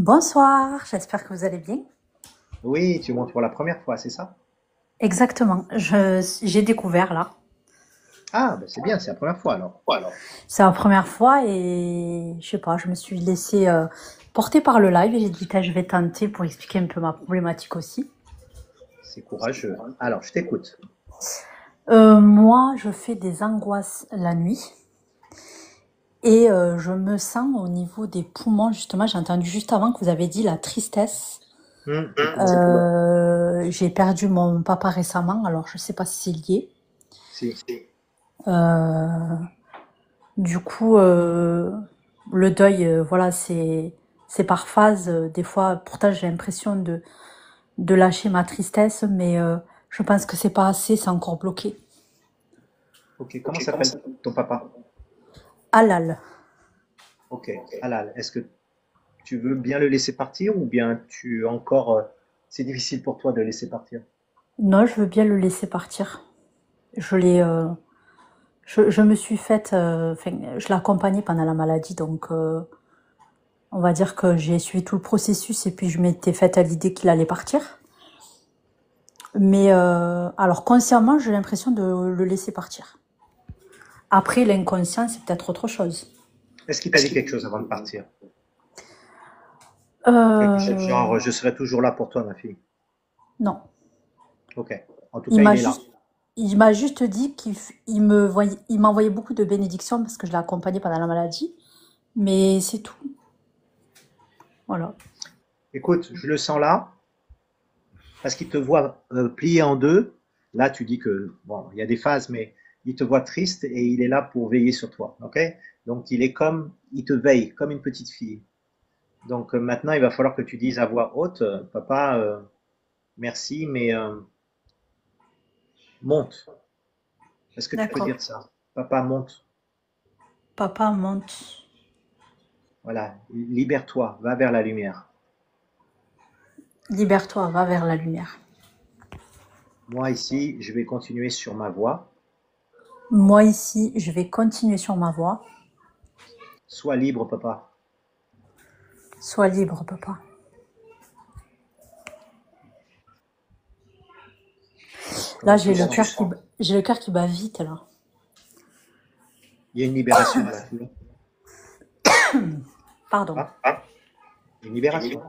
Bonsoir, j'espère que vous allez bien. Oui, tu montes pour la première fois, c'est ça? Exactement, j'ai découvert là. Ah, ben c'est bien, c'est la première fois alors. C'est la première fois et je sais pas, je me suis laissée porter par le live et j'ai dit, je vais tenter pour expliquer un peu ma problématique aussi. C'est courageux. Alors, je t'écoute. Moi, je fais des angoisses la nuit et je me sens au niveau des poumons, justement, j'ai entendu juste avant que vous avez dit la tristesse. C'est tout. J'ai perdu mon papa récemment, alors je sais pas si c'est lié. Si. Euh, Du coup, le deuil, voilà, c'est par phase. Des fois, pourtant, j'ai l'impression de lâcher ma tristesse, mais je pense que c'est pas assez, c'est encore bloqué. Ok, comment s'appelle ton papa? Halal. Ok, Halal. Est-ce que tu veux bien le laisser partir ou bien c'est difficile pour toi de le laisser partir? Non, je veux bien le laisser partir. Je l'ai, je me suis faite, enfin, je l'ai accompagné pendant la maladie, donc on va dire que j'ai suivi tout le processus et puis je m'étais faite à l'idée qu'il allait partir. Mais alors consciemment, j'ai l'impression de le laisser partir. Après, l'inconscient, c'est peut-être autre chose. Est-ce qu'il t'a dit quelque chose avant de partir? Quelque chose Euh, genre, je serai toujours là pour toi, ma fille. non. Ok. En tout Il cas, il m'a est là. juste, il m'a juste dit il m'envoyait beaucoup de bénédictions parce que je l'ai accompagné pendant la maladie. Mais c'est tout. Voilà. Écoute, je le sens là parce qu'il te voit plié en deux. Là, tu dis que, bon, il y a des phases, mais il te voit triste et il est là pour veiller sur toi. Ok? Donc, il te veille comme une petite fille. Donc, maintenant, il va falloir que tu dises à voix haute, papa, merci, mais monte. Est-ce que tu peux D'accord. dire ça? Papa, monte. Papa monte. Voilà. Libère-toi. Va vers la lumière. Libère-toi, va vers la lumière. Moi, ici, je vais continuer sur ma voie. Moi ici, je vais continuer sur ma voie. Sois libre, papa. Sois libre, papa. Là, Comment tu sens? j'ai le cœur qui bat vite, là. Il y a une libération dans la foule. Pardon. Ah, une libération.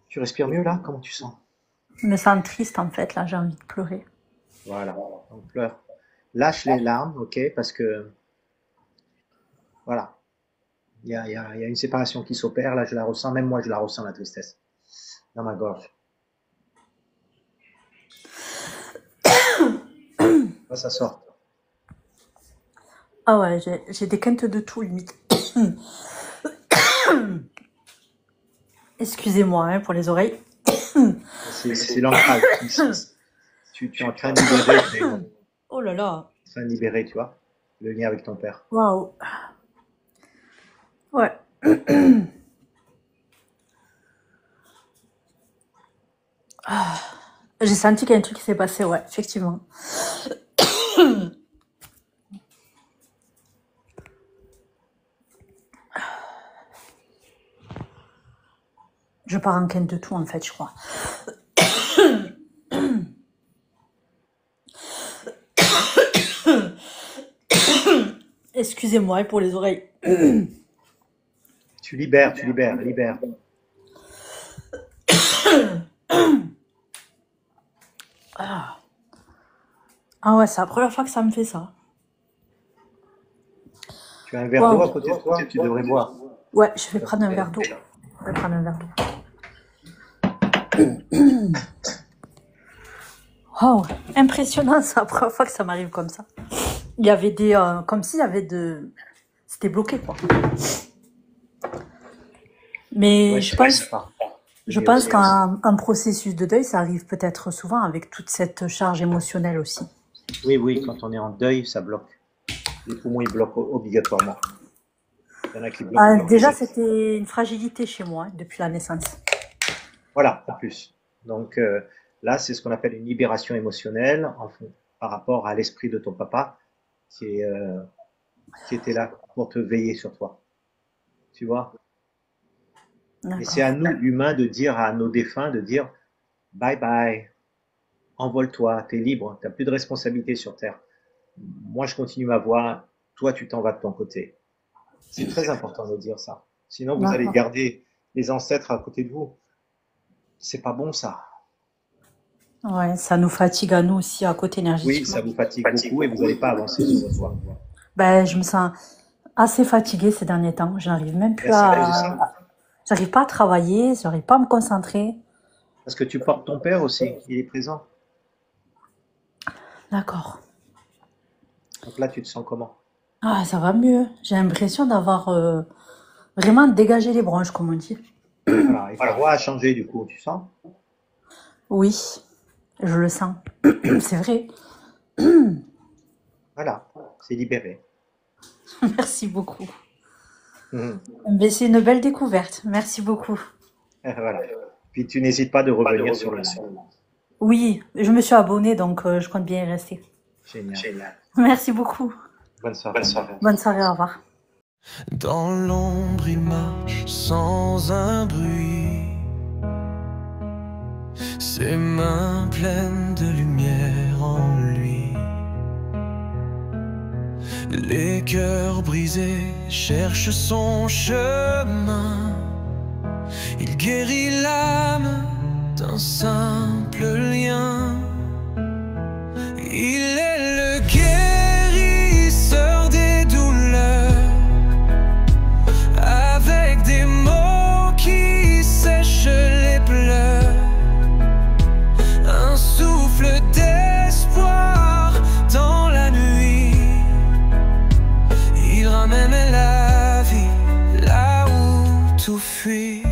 Tu respires mieux là? Comment tu sens? Je me sens triste, en fait, là, j'ai envie de pleurer. Voilà. Donc pleure. Lâche les larmes, ok? Parce que voilà, il y a une séparation qui s'opère. Là, je la ressens. Même moi, je la ressens, la tristesse, dans ma gorge. Là, ça sort. Ah ouais, j'ai des quintes de tout, limite. Excusez-moi hein, pour les oreilles. C'est l'ancrage. Tu es en train de libérer, Oh là là. en train de libérer, tu vois, le lien avec ton père. Waouh. Ouais. J'ai senti qu'il y a un truc qui s'est passé, ouais, effectivement. Je pars en quinte de tout, en fait, je crois. Excusez-moi pour les oreilles. Tu libères, libère. Ah ouais, c'est la première fois que ça me fait ça. Tu as un verre d'eau à Waouh. côté de toi, tu devrais boire. Ouais, je vais Ça prendre un t'aide. verre d'eau. Je vais prendre un verre d'eau. Waouh, impressionnant, c'est la première fois que ça m'arrive comme ça. Il y avait des... comme s'il y avait de... C'était bloqué, quoi. Ouais, Mais ça part. C'est je mieux pense aussi. qu'un processus de deuil, ça arrive peut-être souvent avec toute cette charge émotionnelle aussi. Oui, oui, quand on est en deuil, ça bloque. Les poumons, ils bloquent obligatoirement. Il y en a qui bloquent Déjà, complètement. c'était une fragilité chez moi hein, depuis la naissance. Voilà, en plus. Donc là, c'est ce qu'on appelle une libération émotionnelle par rapport à l'esprit de ton papa qui, est, euh, qui était là pour te veiller sur toi. tu vois. Et c'est D'accord. à nous, humains, de dire à nos défunts, de dire bye bye, envole-toi, t'es libre, t'as plus de responsabilité sur Terre. Moi, je continue ma voie, toi, tu t'en vas de ton côté. C'est très important de dire ça. Sinon, vous allez D'accord. garder les ancêtres à côté de vous. C'est pas bon, ça. Ouais, ça nous fatigue à nous aussi à côté Oui, énergétiquement. ça vous fatigue beaucoup et vous n'allez pas avancer sur votre voie. Ben, je me sens assez fatiguée ces derniers temps. Je n'arrive même Ben, plus c'est à cause de ça. j'arrive pas à travailler, j'arrive pas à me concentrer. Parce que tu portes ton père aussi, il est présent. D'accord. Donc là, tu te sens comment? Ah, ça va mieux. J'ai l'impression d'avoir vraiment dégagé les branches, comme on dit. Voilà, et ta voix a changé du coup, tu sens? Oui, je le sens. C'est vrai. Voilà, c'est libéré. Merci beaucoup. Mhm. Mais c'est une belle découverte. Merci beaucoup. Voilà. Puis tu n'hésites pas de revenir sur le live. Oui, je me suis abonnée, donc je compte bien y rester. Génial. Merci beaucoup. Bonne soirée. Bonne soirée, au revoir. Dans l'ombre, il marche sans un bruit, ses mains pleines de lumière en lui. Les cœurs brisés cherchent son chemin. Il guérit l'âme d'un simple lien. Il est le guérisseur des douleurs, avec des mots qui sèchent les pleurs. Un souffle d'espoir dans la nuit. Il ramène la vie là où tout fuit.